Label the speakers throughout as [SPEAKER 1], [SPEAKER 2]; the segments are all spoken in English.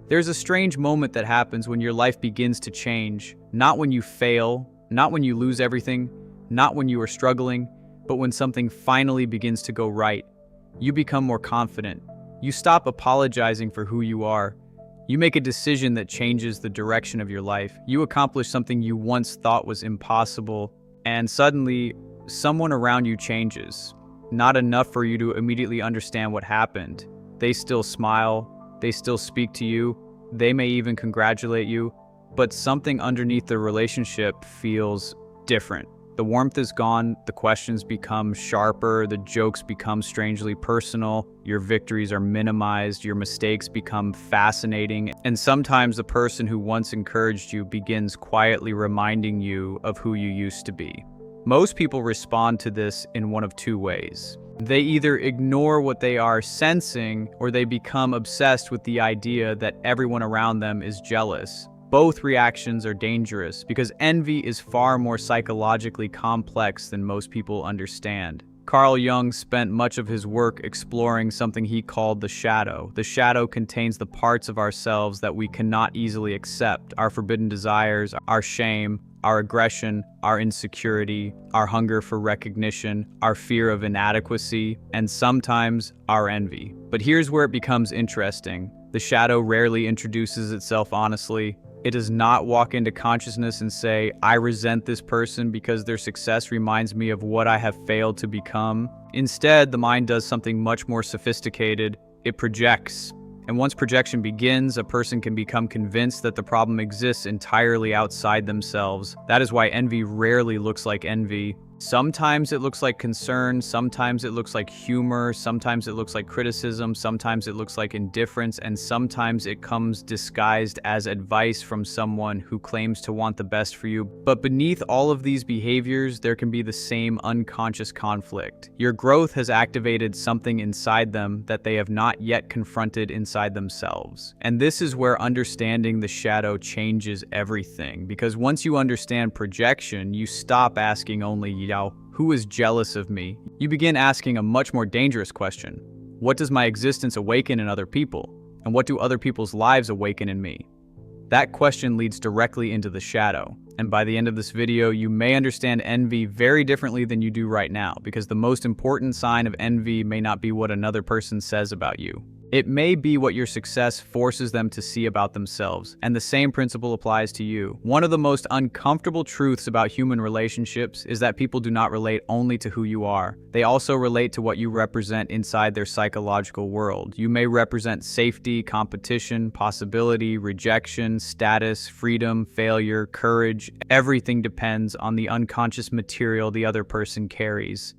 [SPEAKER 1] There's a strange moment that happens when your life begins to change, not when you fail, not when you lose everything, not when you are struggling, but when something finally begins to go right. You become more confident. You stop apologizing for who you are. You make a decision that changes the direction of your life. You accomplish something you once thought was impossible, and suddenly, someone around you changes. Not enough for you to immediately understand what happened. They still smile, they still speak to you, they may even congratulate you, but something underneath the relationship feels different. The warmth is gone, the questions become sharper, the jokes become strangely personal, your victories are minimized, your mistakes become fascinating, and sometimes the person who once encouraged you begins quietly reminding you of who you used to be. Most people respond to this in one of two ways. They either ignore what they are sensing, or they become obsessed with the idea that everyone around them is jealous. Both reactions are dangerous because envy is far more psychologically complex than most people understand. Carl Jung spent much of his work exploring something he called the shadow. The shadow contains the parts of ourselves that we cannot easily accept: our forbidden desires, our shame, our aggression, our insecurity, our hunger for recognition, our fear of inadequacy, and sometimes our envy. But here's where it becomes interesting. The shadow rarely introduces itself honestly. It does not walk into consciousness and say, "I resent this person because their success reminds me of what I have failed to become." Instead, the mind does something much more sophisticated. It projects. And once projection begins, a person can become convinced that the problem exists entirely outside themselves. That is why envy rarely looks like envy. Sometimes it looks like concern, sometimes it looks like humor, sometimes it looks like criticism, sometimes it looks like indifference, and sometimes it comes disguised as advice from someone who claims to want the best for you. But beneath all of these behaviors, there can be the same unconscious conflict. Your growth has activated something inside them that they have not yet confronted inside themselves. And this is where understanding the shadow changes everything, because once you understand projection, you stop asking only, who is jealous of me? You begin asking a much more dangerous question. What does my existence awaken in other people? And what do other people's lives awaken in me? That question leads directly into the shadow. And by the end of this video, you may understand envy very differently than you do right now, because the most important sign of envy may not be what another person says about you. It may be what your success forces them to see about themselves, and the same principle applies to you. One of the most uncomfortable truths about human relationships is that people do not relate only to who you are. They also relate to what you represent inside their psychological world. You may represent safety, competition, possibility, rejection, status, freedom, failure, courage. Everything depends on the unconscious material the other person carries.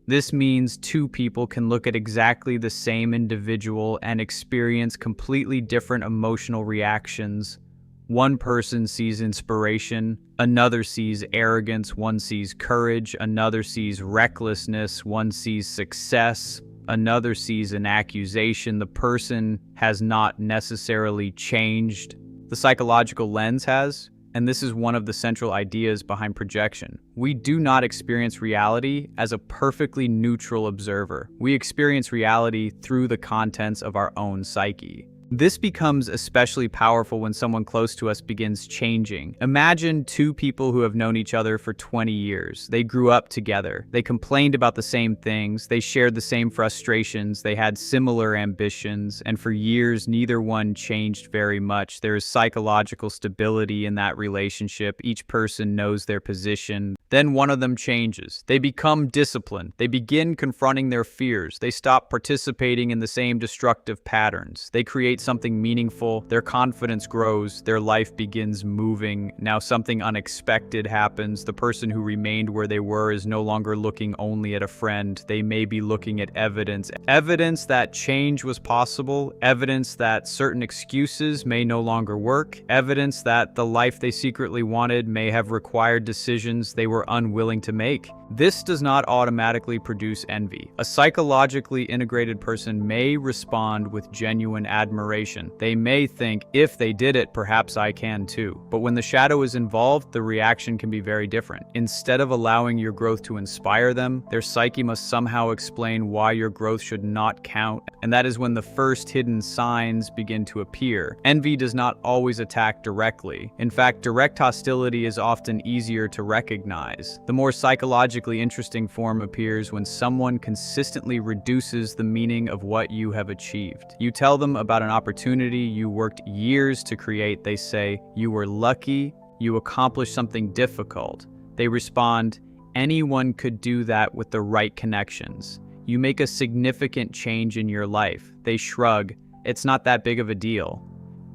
[SPEAKER 1] This means two people can look at exactly the same individual and experience completely different emotional reactions. One person sees inspiration, another sees arrogance, one sees courage, another sees recklessness, one sees success, another sees an accusation. The person has not necessarily changed. The psychological lens has. And this is one of the central ideas behind projection. We do not experience reality as a perfectly neutral observer. We experience reality through the contents of our own psyche. This becomes especially powerful when someone close to us begins changing. Imagine two people who have known each other for 20 years. They grew up together. They complained about the same things. They shared the same frustrations. They had similar ambitions. And for years, neither one changed very much. There is psychological stability in that relationship. Each person knows their position. Then one of them changes. They become disciplined. They begin confronting their fears. They stop participating in the same destructive patterns. They create something meaningful. Their confidence grows. Their life begins moving. Now something unexpected happens. The person who remained where they were is no longer looking only at a friend. They may be looking at evidence. Evidence that change was possible. Evidence that certain excuses may no longer work. Evidence that the life they secretly wanted may have required decisions they were unwilling to make. This does not automatically produce envy. A psychologically integrated person may respond with genuine admiration admiration. They may think, if they did it, perhaps I can too. But when the shadow is involved, the reaction can be very different. Instead of allowing your growth to inspire them, their psyche must somehow explain why your growth should not count. And that is when the first hidden signs begin to appear. Envy does not always attack directly. In fact, direct hostility is often easier to recognize. The more psychologically interesting form appears when someone consistently reduces the meaning of what you have achieved. You tell them about an opportunity you worked years to create. They say, "You were lucky, you accomplished something difficult." They respond, "Anyone could do that with the right connections." You make a significant change in your life. They shrug, "It's not that big of a deal."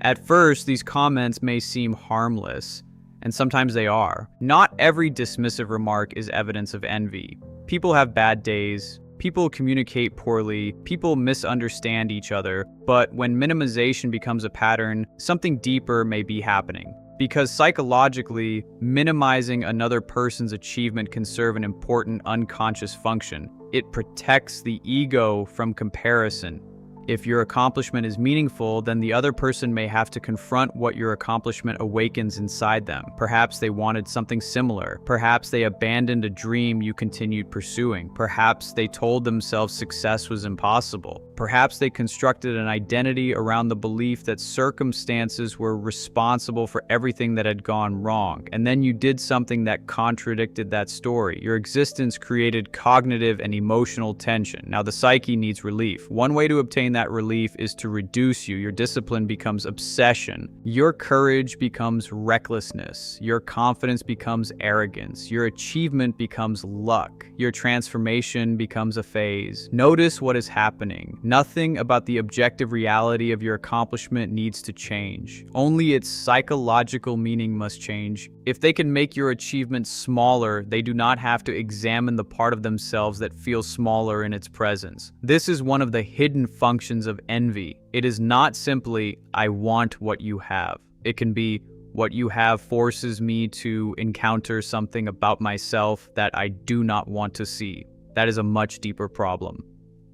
[SPEAKER 1] At first, these comments may seem harmless, and sometimes they are. Not every dismissive remark is evidence of envy. People have bad days. People communicate poorly, people misunderstand each other, but when minimization becomes a pattern, something deeper may be happening. Because psychologically, minimizing another person's achievement can serve an important unconscious function. It protects the ego from comparison. If your accomplishment is meaningful, then the other person may have to confront what your accomplishment awakens inside them. Perhaps they wanted something similar. Perhaps they abandoned a dream you continued pursuing. Perhaps they told themselves success was impossible. Perhaps they constructed an identity around the belief that circumstances were responsible for everything that had gone wrong. And then you did something that contradicted that story. Your existence created cognitive and emotional tension. Now the psyche needs relief. One way to obtain that relief is to reduce you. Your discipline becomes obsession. Your courage becomes recklessness. Your confidence becomes arrogance. Your achievement becomes luck. Your transformation becomes a phase. Notice what is happening. Nothing about the objective reality of your accomplishment needs to change. Only its psychological meaning must change. If they can make your achievement smaller, they do not have to examine the part of themselves that feels smaller in its presence. This is one of the hidden functions of envy. It is not simply, "I want what you have." It can be, "What you have forces me to encounter something about myself that I do not want to see." That is a much deeper problem.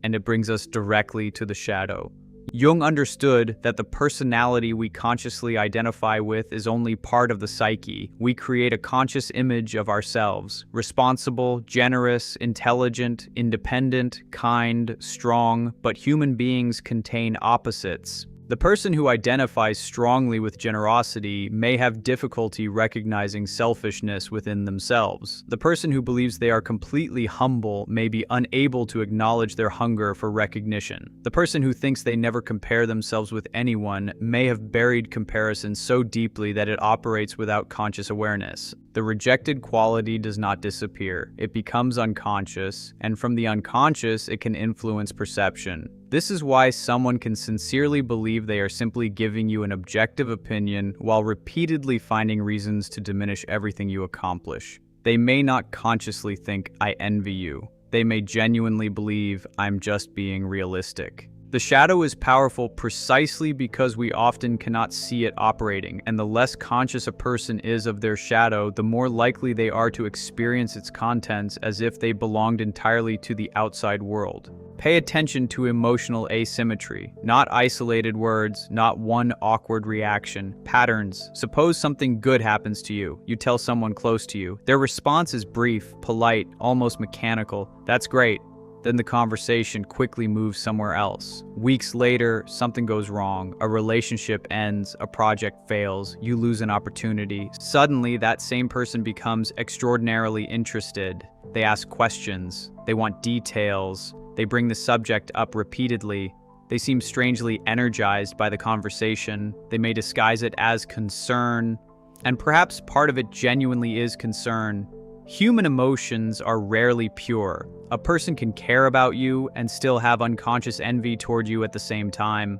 [SPEAKER 1] And it brings us directly to the shadow. Jung understood that the personality we consciously identify with is only part of the psyche. We create a conscious image of ourselves: responsible, generous, intelligent, independent, kind, strong, but human beings contain opposites. The person who identifies strongly with generosity may have difficulty recognizing selfishness within themselves. The person who believes they are completely humble may be unable to acknowledge their hunger for recognition. The person who thinks they never compare themselves with anyone may have buried comparison so deeply that it operates without conscious awareness. The rejected quality does not disappear. It becomes unconscious, and from the unconscious, it can influence perception. This is why someone can sincerely believe they are simply giving you an objective opinion while repeatedly finding reasons to diminish everything you accomplish. They may not consciously think, "I envy you." They may genuinely believe, "I'm just being realistic." The shadow is powerful precisely because we often cannot see it operating, and the less conscious a person is of their shadow, the more likely they are to experience its contents as if they belonged entirely to the outside world. Pay attention to emotional asymmetry, not isolated words, not one awkward reaction, patterns. Suppose something good happens to you. You tell someone close to you. Their response is brief, polite, almost mechanical. "That's great." Then the conversation quickly moves somewhere else. Weeks later, something goes wrong. A relationship ends, a project fails, you lose an opportunity. Suddenly, that same person becomes extraordinarily interested. They ask questions. They want details. They bring the subject up repeatedly. They seem strangely energized by the conversation. They may disguise it as concern, and perhaps part of it genuinely is concern. Human emotions are rarely pure. A person can care about you and still have unconscious envy toward you at the same time.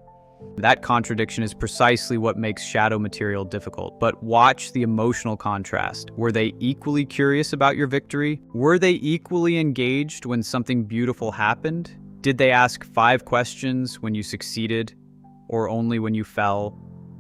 [SPEAKER 1] That contradiction is precisely what makes shadow material difficult. But watch the emotional contrast. Were they equally curious about your victory? Were they equally engaged when something beautiful happened? Did they ask 5 questions when you succeeded, or only when you fell?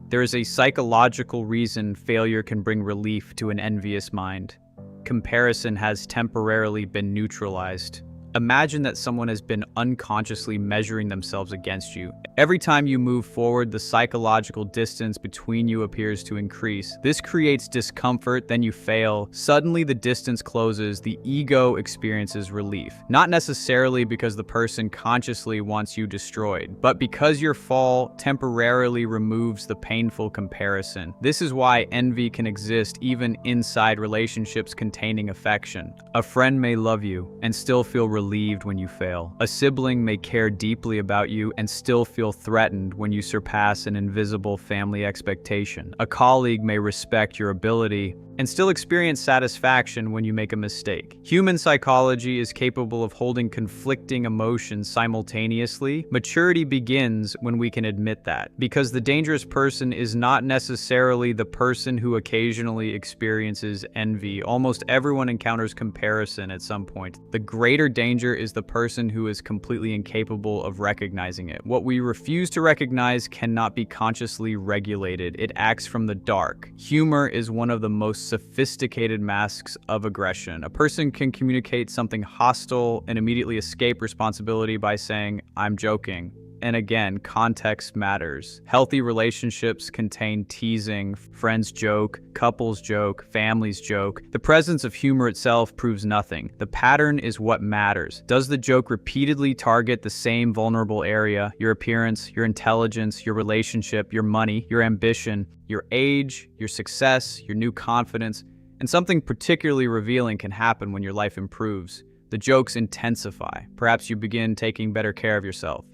[SPEAKER 1] There is a psychological reason failure can bring relief to an envious mind. Comparison has temporarily been neutralized. Imagine that someone has been unconsciously measuring themselves against you. Every time you move forward, the psychological distance between you appears to increase. This creates discomfort, then you fail. Suddenly the distance closes, the ego experiences relief. Not necessarily because the person consciously wants you destroyed, but because your fall temporarily removes the painful comparison. This is why envy can exist even inside relationships containing affection. A friend may love you and still feel relieved when you fail. A sibling may care deeply about you and still feel threatened when you surpass an invisible family expectation. A colleague may respect your ability and still experience satisfaction when you make a mistake. Human psychology is capable of holding conflicting emotions simultaneously. Maturity begins when we can admit that, because the dangerous person is not necessarily the person who occasionally experiences envy. Almost everyone encounters comparison at some point. The greater danger is the person who is completely incapable of recognizing it. What we refuse to recognize cannot be consciously regulated. It acts from the dark. Humor is one of the most sophisticated masks of aggression. A person can communicate something hostile and immediately escape responsibility by saying, "I'm joking." And again, context matters. Healthy relationships contain teasing, friends joke, couples joke, families joke. The presence of humor itself proves nothing. The pattern is what matters. Does the joke repeatedly target the same vulnerable area? Your appearance, your intelligence, your relationship, your money, your ambition, your age, your success, your new confidence? And something particularly revealing can happen when your life improves. The jokes intensify. Perhaps you begin taking better care of yourself.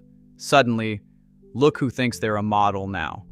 [SPEAKER 1] Suddenly, look who thinks they're a model now.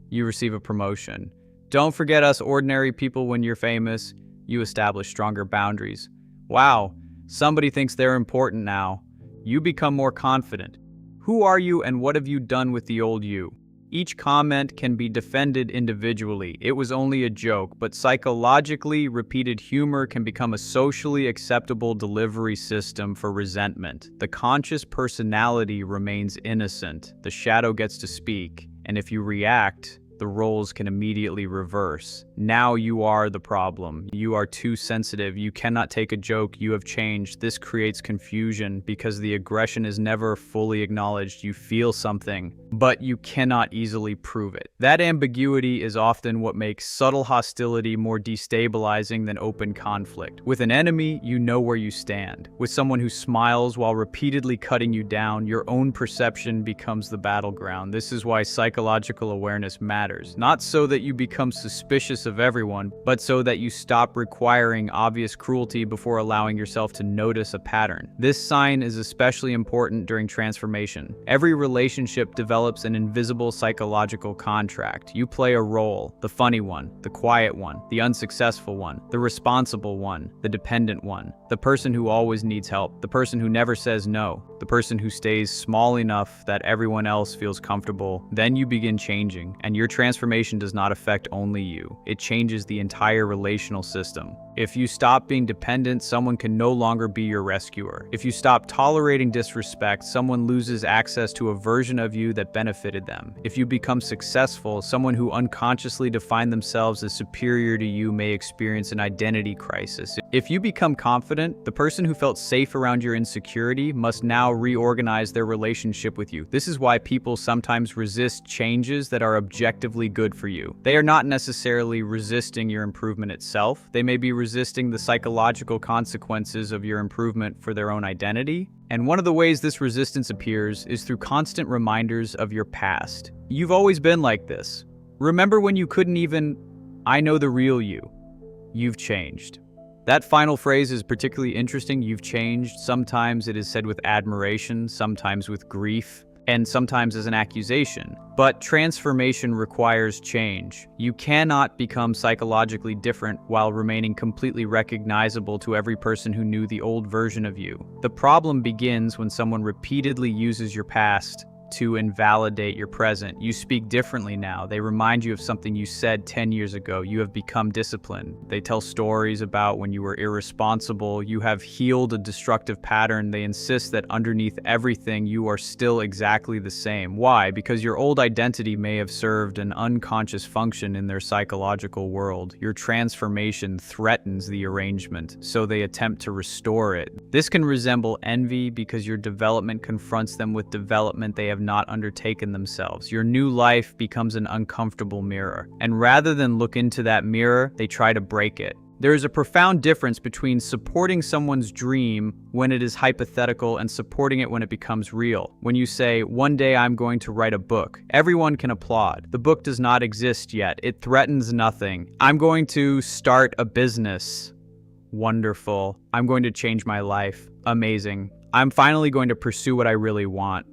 [SPEAKER 1] You receive a promotion. Don't forget us ordinary people when you're famous. You establish stronger boundaries. Wow, somebody thinks they're important now. You become more confident. Who are you and what have you done with the old you? Each comment can be defended individually. It was only a joke, but psychologically, repeated humor can become a socially acceptable delivery system for resentment. The conscious personality remains innocent. The shadow gets to speak, and if you react, the roles can immediately reverse. Now you are the problem. You are too sensitive. You cannot take a joke. You have changed. This creates confusion because the aggression is never fully acknowledged. You feel something, but you cannot easily prove it. That ambiguity is often what makes subtle hostility more destabilizing than open conflict. With an enemy, you know where you stand. With someone who smiles while repeatedly cutting you down, your own perception becomes the battleground. This is why psychological awareness matters. Not so that you become suspicious of everyone, but so that you stop requiring obvious cruelty before allowing yourself to notice a pattern. This sign is especially important during transformation. Every relationship develops an invisible psychological contract. You play a role: the funny one, the quiet one, the unsuccessful one, the responsible one, the dependent one, the person who always needs help, the person who never says no, the person who stays small enough that everyone else feels comfortable. Then you begin changing, and your transformation does not affect only you. It changes the entire relational system. If you stop being dependent, someone can no longer be your rescuer. If you stop tolerating disrespect, someone loses access to a version of you that benefited them. If you become successful, someone who unconsciously defined themselves as superior to you may experience an identity crisis. If you become confident, the person who felt safe around your insecurity must now reorganize their relationship with you. This is why people sometimes resist changes that are objectively good for you. They are not necessarily resisting your improvement itself. They may be resisting the psychological consequences of your improvement for their own identity. And one of the ways this resistance appears is through constant reminders of your past. You've always been like this. Remember when you couldn't even, "I know the real you." You've changed. That final phrase is particularly interesting. You've changed. Sometimes it is said with admiration, sometimes with grief, and sometimes as an accusation. But transformation requires change. You cannot become psychologically different while remaining completely recognizable to every person who knew the old version of you. The problem begins when someone repeatedly uses your past to invalidate your present. You speak differently now. They remind you of something you said 10 years ago. You have become disciplined. They tell stories about when you were irresponsible. You have healed a destructive pattern. They insist that underneath everything, you are still exactly the same. Why? Because your old identity may have served an unconscious function in their psychological world. Your transformation threatens the arrangement, so they attempt to restore it. This can resemble envy because your development confronts them with development they have not undertaken themselves. Your new life becomes an uncomfortable mirror, and rather than look into that mirror, they try to break it. There is a profound difference between supporting someone's dream when it is hypothetical and supporting it when it becomes real. When you say, "One day I'm going to write a book," everyone can applaud. The book does not exist yet. It threatens nothing. "I'm going to start a business." Wonderful. "I'm going to change my life." Amazing. "I'm finally going to pursue what I really want."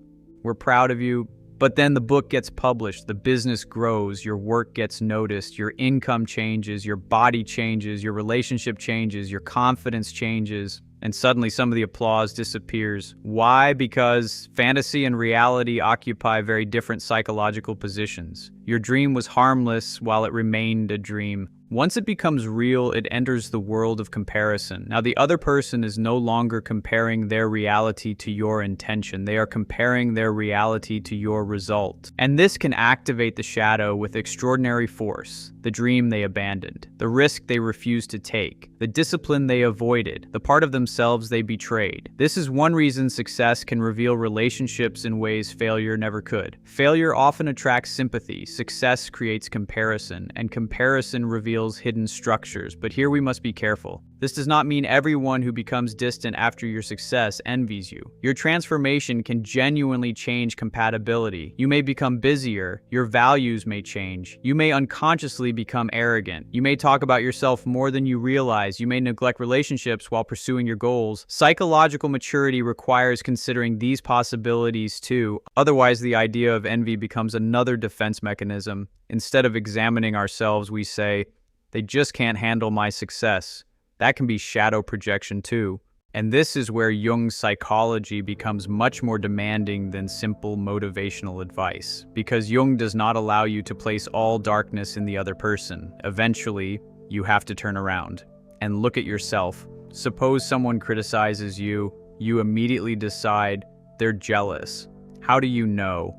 [SPEAKER 1] We're proud of you. But then the book gets published, the business grows, your work gets noticed, your income changes, your body changes, your relationship changes, your confidence changes, and suddenly some of the applause disappears. Why? Because fantasy and reality occupy very different psychological positions. Your dream was harmless while it remained a dream. Once it becomes real, it enters the world of comparison. Now, the other person is no longer comparing their reality to your intention. They are comparing their reality to your result. And this can activate the shadow with extraordinary force. The dream they abandoned, the risk they refused to take, the discipline they avoided, the part of themselves they betrayed. This is one reason success can reveal relationships in ways failure never could. Failure often attracts sympathy. Success creates comparison, and comparison reveals hidden structures. But here we must be careful. This does not mean everyone who becomes distant after your success envies you. Your transformation can genuinely change compatibility. You may become busier, your values may change, you may unconsciously become arrogant, you may talk about yourself more than you realize, you may neglect relationships while pursuing your goals. Psychological maturity requires considering these possibilities too. Otherwise, the idea of envy becomes another defense mechanism. Instead of examining ourselves, we say, "They just can't handle my success." That can be shadow projection too. And this is where Jung's psychology becomes much more demanding than simple motivational advice, because Jung does not allow you to place all darkness in the other person. Eventually, you have to turn around and look at yourself. Suppose someone criticizes you, you immediately decide they're jealous. How do you know?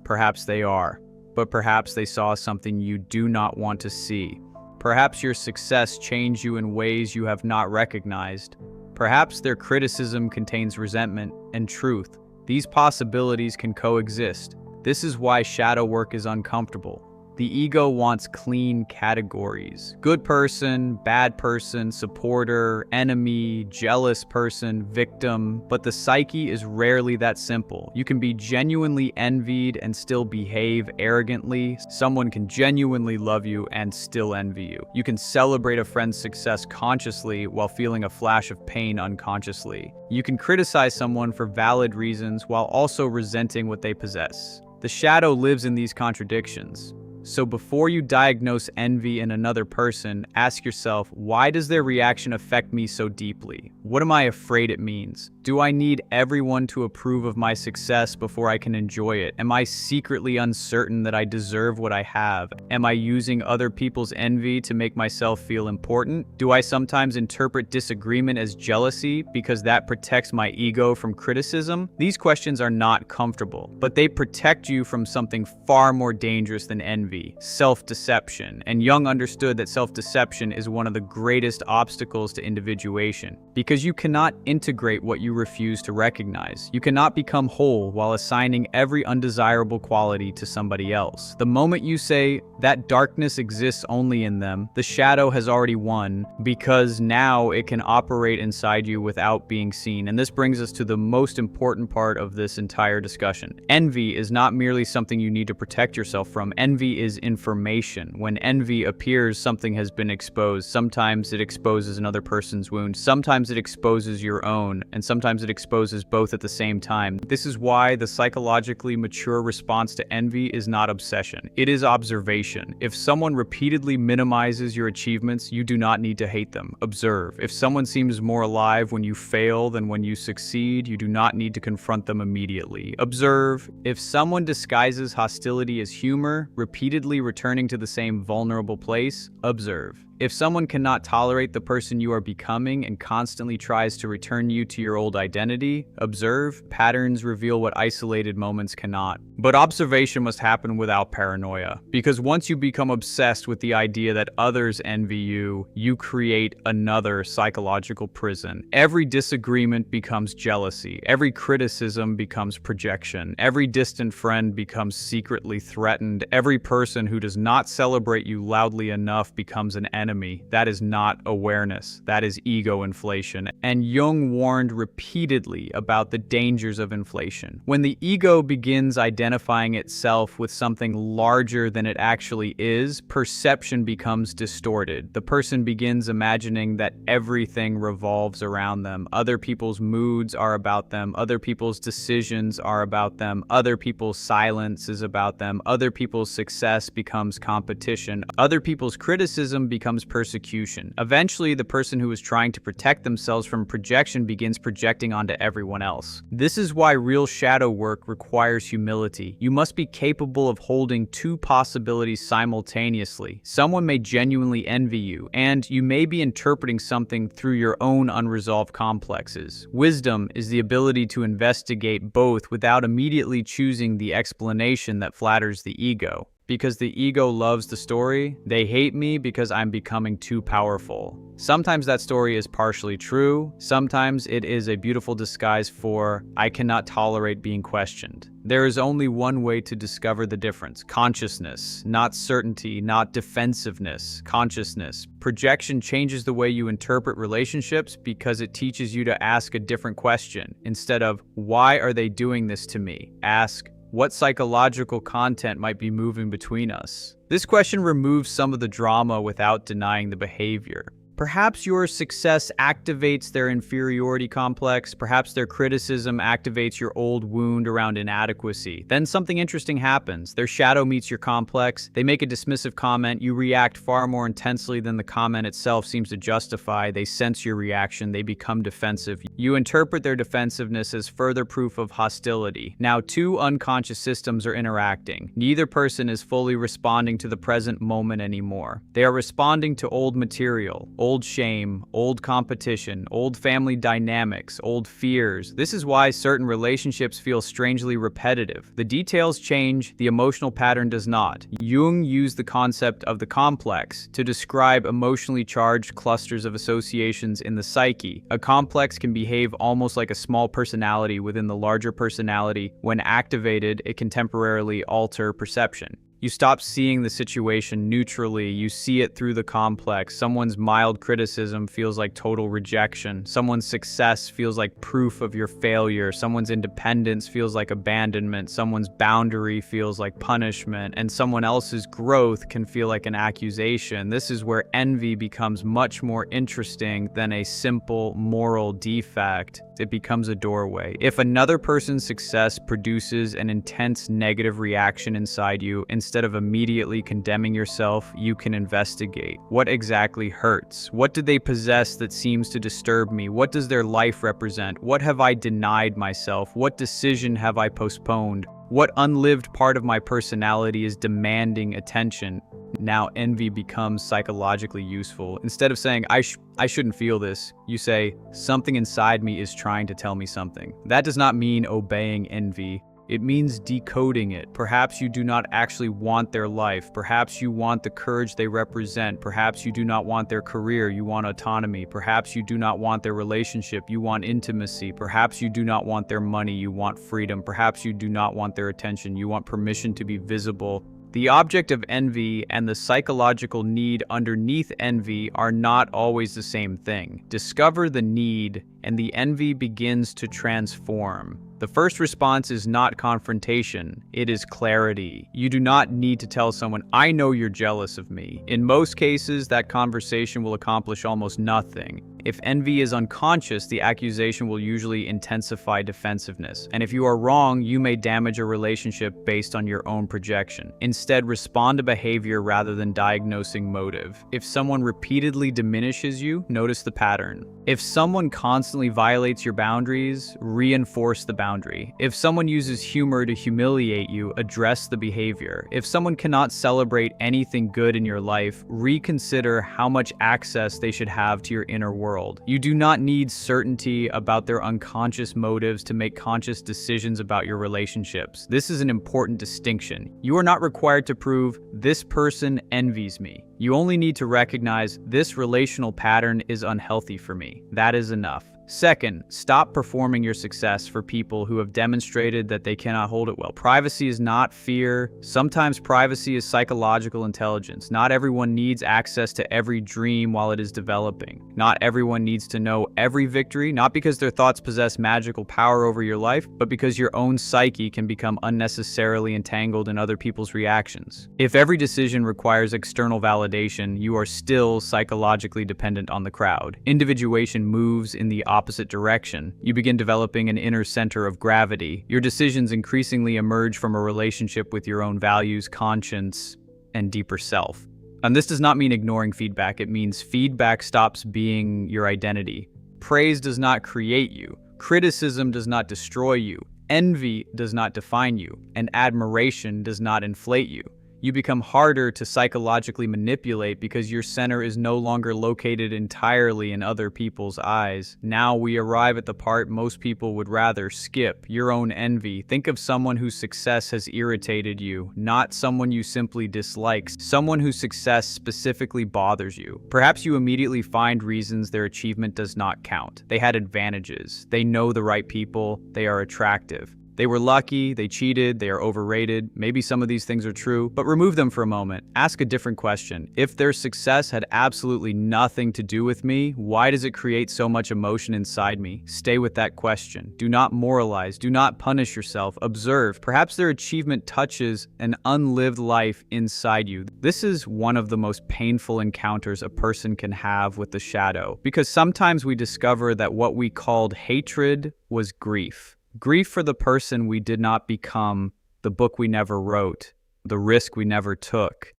[SPEAKER 1] Perhaps they are, but perhaps they saw something you do not want to see. Perhaps your success changed you in ways you have not recognized. Perhaps their criticism contains resentment and truth. These possibilities can coexist. This is why shadow work is uncomfortable. The ego wants clean categories. Good person, bad person, supporter, enemy, jealous person, victim. But the psyche is rarely that simple. You can be genuinely envied and still behave arrogantly. Someone can genuinely love you and still envy you. You can celebrate a friend's success consciously while feeling a flash of pain unconsciously. You can criticize someone for valid reasons while also resenting what they possess. The shadow lives in these contradictions. So before you diagnose envy in another person, ask yourself, why does their reaction affect me so deeply? What am I afraid it means? Do I need everyone to approve of my success before I can enjoy it? Am I secretly uncertain that I deserve what I have? Am I using other people's envy to make myself feel important? Do I sometimes interpret disagreement as jealousy because that protects my ego from criticism? These questions are not comfortable, but they protect you from something far more dangerous than envy: self-deception. And Jung understood that self-deception is one of the greatest obstacles to individuation, because you cannot integrate what you refuse to recognize. You cannot become whole while assigning every undesirable quality to somebody else. The moment you say that darkness exists only in them, the shadow has already won, because now it can operate inside you without being seen. And this brings us to the most important part of this entire discussion. Envy is not merely something you need to protect yourself from. Envy is information. When envy appears, something has been exposed. Sometimes it exposes another person's wound. Sometimes it exposes your own, and sometimes it exposes both at the same time. This is why the psychologically mature response to envy is not obsession. It is observation. If someone repeatedly minimizes your achievements, you do not need to hate them. Observe. If someone seems more alive when you fail than when you succeed, you do not need to confront them immediately. Observe. If someone disguises hostility as humor, repeatedly returning to the same vulnerable place, observe. If someone cannot tolerate the person you are becoming and constantly tries to return you to your old identity, observe. Patterns reveal what isolated moments cannot. But observation must happen without paranoia, because once you become obsessed with the idea that others envy you, you create another psychological prison. Every disagreement becomes jealousy. Every criticism becomes projection. Every distant friend becomes secretly threatened. Every person who does not celebrate you loudly enough becomes an enemy. That is not awareness. That is ego inflation. And Jung warned repeatedly about the dangers of inflation. When the ego begins identifying itself with something larger than it actually is, perception becomes distorted. The person begins imagining that everything revolves around them. Other people's moods are about them. Other people's decisions are about them. Other people's silence is about them. Other people's success becomes competition. Other people's criticism becomes persecution. Eventually, the person who is trying to protect themselves from projection begins projecting onto everyone else. This is why real shadow work requires humility. You must be capable of holding two possibilities simultaneously. Someone may genuinely envy you, and you may be interpreting something through your own unresolved complexes. Wisdom is the ability to investigate both without immediately choosing the explanation that flatters the ego. Because the ego loves the story, they hate me because I'm becoming too powerful. Sometimes that story is partially true. Sometimes it is a beautiful disguise for, I cannot tolerate being questioned. There is only one way to discover the difference. Consciousness, not certainty, not defensiveness. Consciousness. Projection changes the way you interpret relationships because it teaches you to ask a different question. Instead of, why are they doing this to me? Ask, what psychological content might be moving between us? This question removes some of the drama without denying the behavior. Perhaps your success activates their inferiority complex. Perhaps their criticism activates your old wound around inadequacy. Then something interesting happens. Their shadow meets your complex. They make a dismissive comment. You react far more intensely than the comment itself seems to justify. They sense your reaction. They become defensive. You interpret their defensiveness as further proof of hostility. Now, two unconscious systems are interacting. Neither person is fully responding to the present moment anymore. They are responding to old material. Old shame, old competition, old family dynamics, old fears. This is why certain relationships feel strangely repetitive. The details change, the emotional pattern does not. Jung used the concept of the complex to describe emotionally charged clusters of associations in the psyche. A complex can behave almost like a small personality within the larger personality. When activated, it can temporarily alter perception. You stop seeing the situation neutrally, you see it through the complex. Someone's mild criticism feels like total rejection. Someone's success feels like proof of your failure. Someone's independence feels like abandonment. Someone's boundary feels like punishment. And someone else's growth can feel like an accusation. This is where envy becomes much more interesting than a simple moral defect. It becomes a doorway. If another person's success produces an intense negative reaction inside you, instead of immediately condemning yourself, you can investigate. What exactly hurts? What do they possess that seems to disturb me? What does their life represent? What have I denied myself? What decision have I postponed? What unlived part of my personality is demanding attention? Now envy becomes psychologically useful. Instead of saying, I shouldn't feel this, you say, something inside me is trying to tell me something. That does not mean obeying envy. It means decoding it. Perhaps you do not actually want their life. Perhaps you want the courage they represent. Perhaps you do not want their career. You want autonomy. Perhaps you do not want their relationship. You want intimacy. Perhaps you do not want their money. You want freedom. Perhaps you do not want their attention. You want permission to be visible. The object of envy and the psychological need underneath envy are not always the same thing. Discover the need and the envy begins to transform. The first response is not confrontation, it is clarity. You do not need to tell someone, "I know you're jealous of me." In most cases, that conversation will accomplish almost nothing. If envy is unconscious, the accusation will usually intensify defensiveness. And if you are wrong, you may damage a relationship based on your own projection. Instead, respond to behavior rather than diagnosing motive. If someone repeatedly diminishes you, notice the pattern. If someone constantly violates your boundaries, reinforce the boundary. If someone uses humor to humiliate you, address the behavior. If someone cannot celebrate anything good in your life, reconsider how much access they should have to your inner world. You do not need certainty about their unconscious motives to make conscious decisions about your relationships. This is an important distinction. You are not required to prove, "This person envies me." You only need to recognize, "This relational pattern is unhealthy for me." That is enough. Second, stop performing your success for people who have demonstrated that they cannot hold it well. Privacy is not fear. Sometimes privacy is psychological intelligence. Not everyone needs access to every dream while it is developing. Not everyone needs to know every victory, not because their thoughts possess magical power over your life, but because your own psyche can become unnecessarily entangled in other people's reactions. If every decision requires external validation, you are still psychologically dependent on the crowd. Individuation moves in the opposite direction. You begin developing an inner center of gravity. Your decisions increasingly emerge from a relationship with your own values, conscience, and deeper self. And this does not mean ignoring feedback. It means feedback stops being your identity. Praise does not create you. Criticism does not destroy you. Envy does not define you. And admiration does not inflate you. You become harder to psychologically manipulate because your center is no longer located entirely in other people's eyes. Now we arrive at the part most people would rather skip, your own envy. Think of someone whose success has irritated you, not someone you simply dislike, someone whose success specifically bothers you. Perhaps you immediately find reasons their achievement does not count. They had advantages. They know the right people. They are attractive. They were lucky, they cheated, they are overrated. Maybe some of these things are true, but remove them for a moment. Ask a different question. If their success had absolutely nothing to do with me, why does it create so much emotion inside me? Stay with that question. Do not moralize. Do not punish yourself. Observe. Perhaps their achievement touches an unlived life inside you. This is one of the most painful encounters a person can have with the shadow, because sometimes we discover that what we called hatred was grief. Grief for the person we did not become, the book we never wrote, the risk we never took,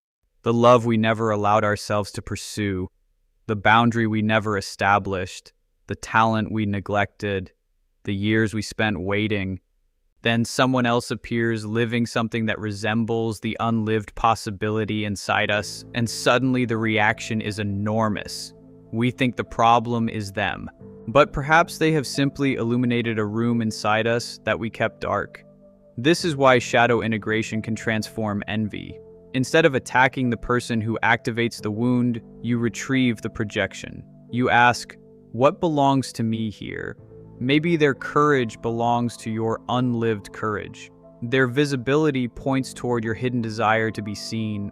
[SPEAKER 1] the love we never allowed ourselves to pursue, the boundary we never established, the talent we neglected, the years we spent waiting. Then someone else appears living something that resembles the unlived possibility inside us, and suddenly the reaction is enormous. We think the problem is them. But perhaps they have simply illuminated a room inside us that we kept dark. This is why shadow integration can transform envy. Instead of attacking the person who activates the wound, you retrieve the projection. You ask, "What belongs to me here?" Maybe their courage belongs to your unlived courage. Their visibility points toward your hidden desire to be seen.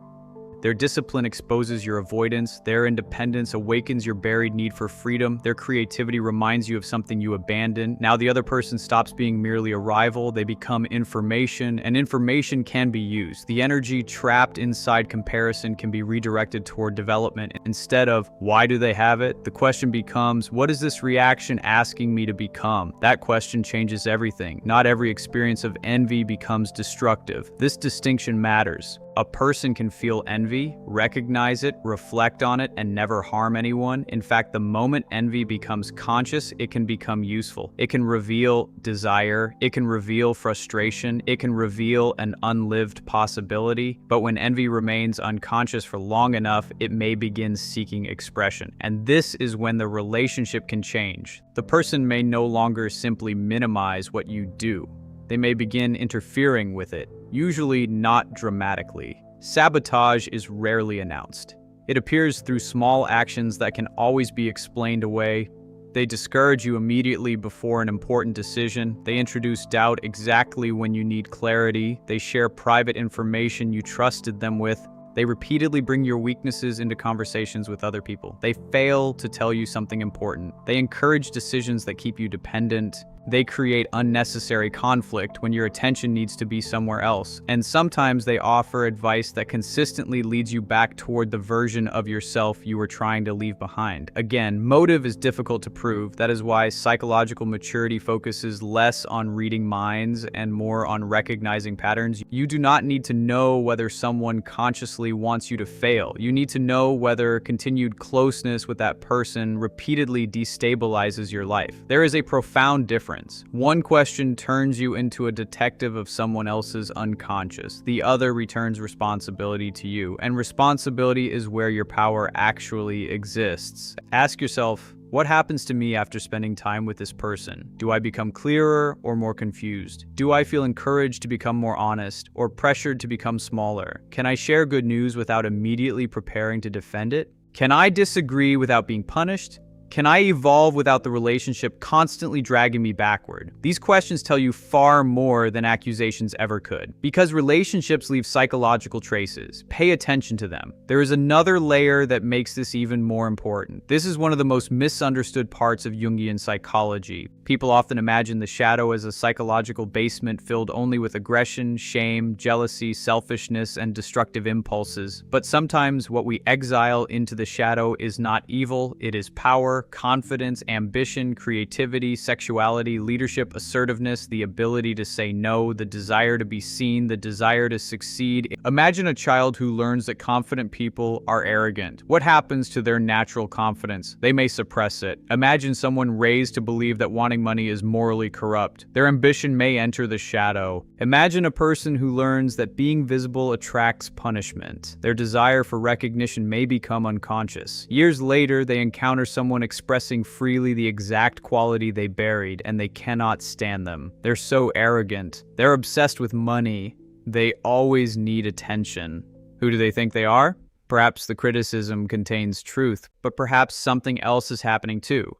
[SPEAKER 1] Their discipline exposes your avoidance. Their independence awakens your buried need for freedom. Their creativity reminds you of something you abandoned. Now the other person stops being merely a rival. They become information, and information can be used. The energy trapped inside comparison can be redirected toward development. Instead of, "Why do they have it?" the question becomes, "What is this reaction asking me to become?" That question changes everything. Not every experience of envy becomes destructive. This distinction matters. A person can feel envy, recognize it, reflect on it, and never harm anyone. In fact, the moment envy becomes conscious, it can become useful. It can reveal desire, it can reveal frustration, it can reveal an unlived possibility. But when envy remains unconscious for long enough, it may begin seeking expression. And this is when the relationship can change. The person may no longer simply minimize what you do. They may begin interfering with it, usually not dramatically. Sabotage is rarely announced. It appears through small actions that can always be explained away. They discourage you immediately before an important decision. They introduce doubt exactly when you need clarity. They share private information you trusted them with. They repeatedly bring your weaknesses into conversations with other people. They fail to tell you something important. They encourage decisions that keep you dependent. They create unnecessary conflict when your attention needs to be somewhere else. And sometimes they offer advice that consistently leads you back toward the version of yourself you were trying to leave behind. Again, motive is difficult to prove. That is why psychological maturity focuses less on reading minds and more on recognizing patterns. You do not need to know whether someone consciously wants you to fail. You need to know whether continued closeness with that person repeatedly destabilizes your life. There is a profound difference. One question turns you into a detective of someone else's unconscious. The other returns responsibility to you, and responsibility is where your power actually exists. Ask yourself, what happens to me after spending time with this person? Do I become clearer or more confused? Do I feel encouraged to become more honest or pressured to become smaller? Can I share good news without immediately preparing to defend it? Can I disagree without being punished? Can I evolve without the relationship constantly dragging me backward? These questions tell you far more than accusations ever could. Because relationships leave psychological traces. Pay attention to them. There is another layer that makes this even more important. This is one of the most misunderstood parts of Jungian psychology. People often imagine the shadow as a psychological basement filled only with aggression, shame, jealousy, selfishness, and destructive impulses. But sometimes what we exile into the shadow is not evil, it is power, confidence, ambition, creativity, sexuality, leadership, assertiveness, the ability to say no, the desire to be seen, the desire to succeed. Imagine a child who learns that confident people are arrogant. What happens to their natural confidence? They may suppress it. Imagine someone raised to believe that wanting money is morally corrupt. Their ambition may enter the shadow. Imagine a person who learns that being visible attracts punishment. Their desire for recognition may become unconscious. Years later, they encounter someone expressing freely the exact quality they buried, and they cannot stand them. They're so arrogant. They're obsessed with money. They always need attention. Who do they think they are? Perhaps the criticism contains truth, but perhaps something else is happening too.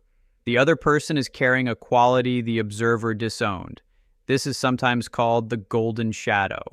[SPEAKER 1] The other person is carrying a quality the observer disowned. This is sometimes called the golden shadow.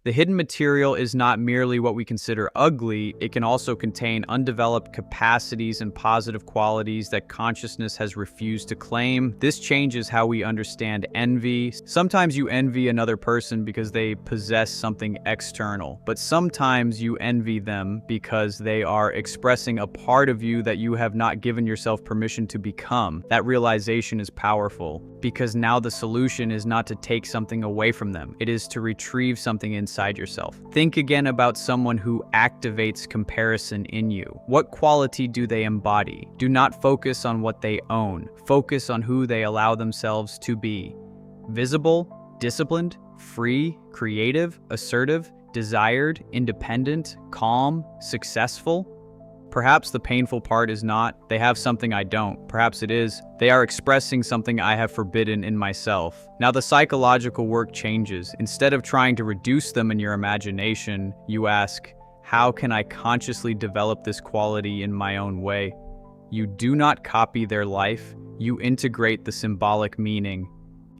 [SPEAKER 1] The hidden material is not merely what we consider ugly, it can also contain undeveloped capacities and positive qualities that consciousness has refused to claim. This changes how we understand envy. Sometimes you envy another person because they possess something external, but sometimes you envy them because they are expressing a part of you that you have not given yourself permission to become. That realization is powerful, because now the solution is not to take something away from them, it is to retrieve something inside yourself. Think again about someone who activates comparison in you. What quality do they embody? Do not focus on what they own. Focus on who they allow themselves to be. Visible, disciplined, free, creative, assertive, desired, independent, calm, successful. Perhaps the painful part is not, they have something I don't. Perhaps it is, they are expressing something I have forbidden in myself. Now the psychological work changes. Instead of trying to reduce them in your imagination, you ask, how can I consciously develop this quality in my own way? You do not copy their life, you integrate the symbolic meaning.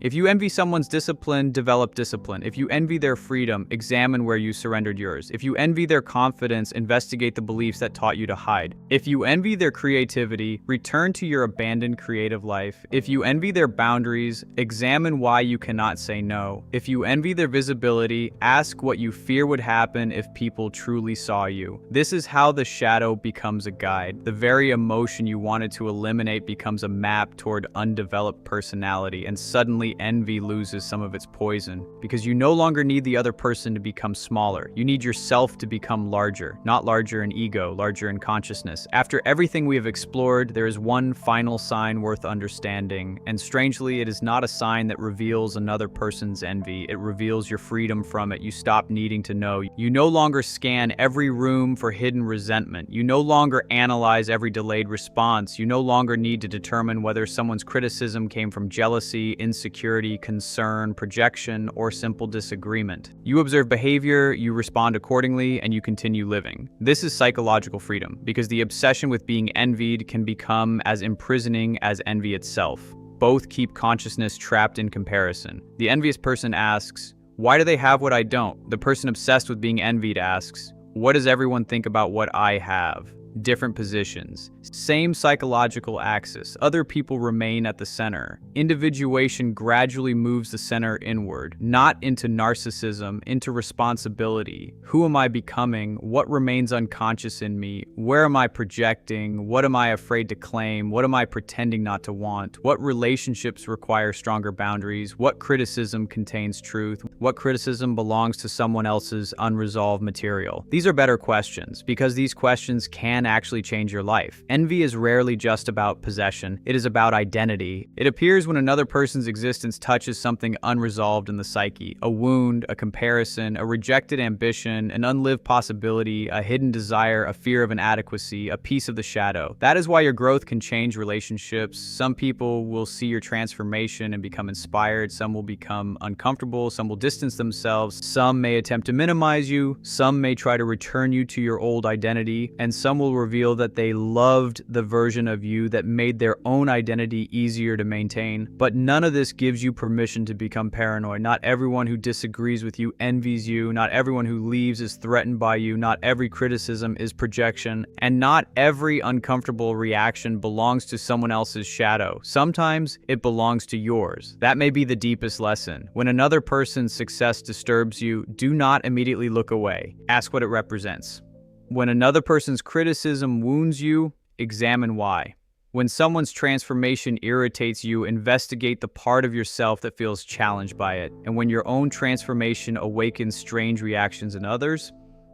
[SPEAKER 1] If you envy someone's discipline, develop discipline. If you envy their freedom, examine where you surrendered yours. If you envy their confidence, investigate the beliefs that taught you to hide. If you envy their creativity, return to your abandoned creative life. If you envy their boundaries, examine why you cannot say no. If you envy their visibility, ask what you fear would happen if people truly saw you. This is how the shadow becomes a guide. The very emotion you wanted to eliminate becomes a map toward undeveloped personality, and suddenly envy loses some of its poison, because you no longer need the other person to become smaller. You need yourself to become larger, not larger in ego, larger in consciousness. After everything we have explored, there is one final sign worth understanding, and strangely, it is not a sign that reveals another person's envy. It reveals your freedom from it. You stop needing to know. You no longer scan every room for hidden resentment. You no longer analyze every delayed response. You no longer need to determine whether someone's criticism came from jealousy, insecurity, concern, projection, or simple disagreement. You observe behavior, you respond accordingly, and you continue living. This is psychological freedom, because the obsession with being envied can become as imprisoning as envy itself. Both keep consciousness trapped in comparison. The envious person asks, why do they have what I don't? The person obsessed with being envied asks, What does everyone think about what I have? Different positions. Same psychological axis. Other people remain at the center. Individuation gradually moves the center inward, not into narcissism, into responsibility. Who am I becoming? What remains unconscious in me? Where am I projecting? What am I afraid to claim? What am I pretending not to want? What relationships require stronger boundaries? What criticism contains truth? What criticism belongs to someone else's unresolved material? These are better questions because these questions can actually change your life. Envy is rarely just about possession. It is about identity. It appears when another person's existence touches something unresolved in the psyche, a wound, a comparison, a rejected ambition, an unlived possibility, a hidden desire, a fear of inadequacy, a piece of the shadow. That is why your growth can change relationships. Some people will see your transformation and become inspired. Some will become uncomfortable. Some will distance themselves. Some may attempt to minimize you. Some may try to return you to your old identity. And some will reveal that they loved the version of you that made their own identity easier to maintain. But none of this gives you permission to become paranoid. Not everyone who disagrees with you envies you. Not everyone who leaves is threatened by you. Not every criticism is projection. And not every uncomfortable reaction belongs to someone else's shadow. Sometimes it belongs to yours. That may be the deepest lesson. When another person's success disturbs you, do not immediately look away. Ask what it represents. When another person's criticism wounds you, examine why. When someone's transformation irritates you, investigate the part of yourself that feels challenged by it. And when your own transformation awakens strange reactions in others,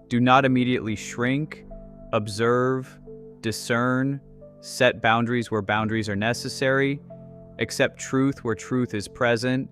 [SPEAKER 1] do not immediately shrink, observe, discern, set boundaries where boundaries are necessary, accept truth where truth is present,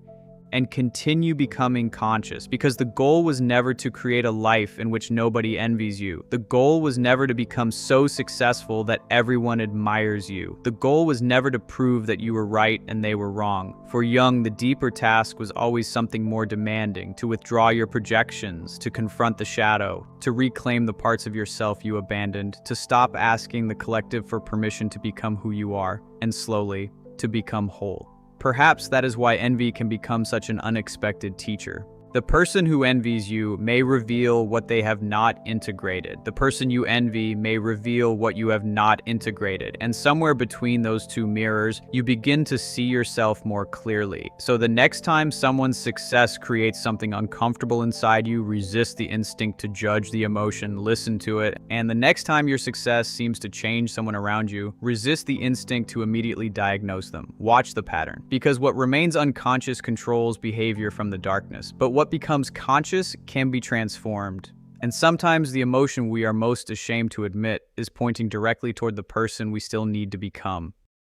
[SPEAKER 1] and continue becoming conscious, because the goal was never to create a life in which nobody envies you. The goal was never to become so successful that everyone admires you. The goal was never to prove that you were right and they were wrong. For Jung, the deeper task was always something more demanding: to withdraw your projections, to confront the shadow, to reclaim the parts of yourself you abandoned, to stop asking the collective for permission to become who you are, and slowly, to become whole. Perhaps that is why envy can become such an unexpected teacher. The person who envies you may reveal what they have not integrated. The person you envy may reveal what you have not integrated. And somewhere between those two mirrors, you begin to see yourself more clearly. So the next time someone's success creates something uncomfortable inside you, resist the instinct to judge the emotion, listen to it. And the next time your success seems to change someone around you, resist the instinct to immediately diagnose them. Watch the pattern. Because what remains unconscious controls behavior from the darkness. But what becomes conscious can be transformed. And sometimes the emotion we are most ashamed to admit is pointing directly toward the person we still need to become.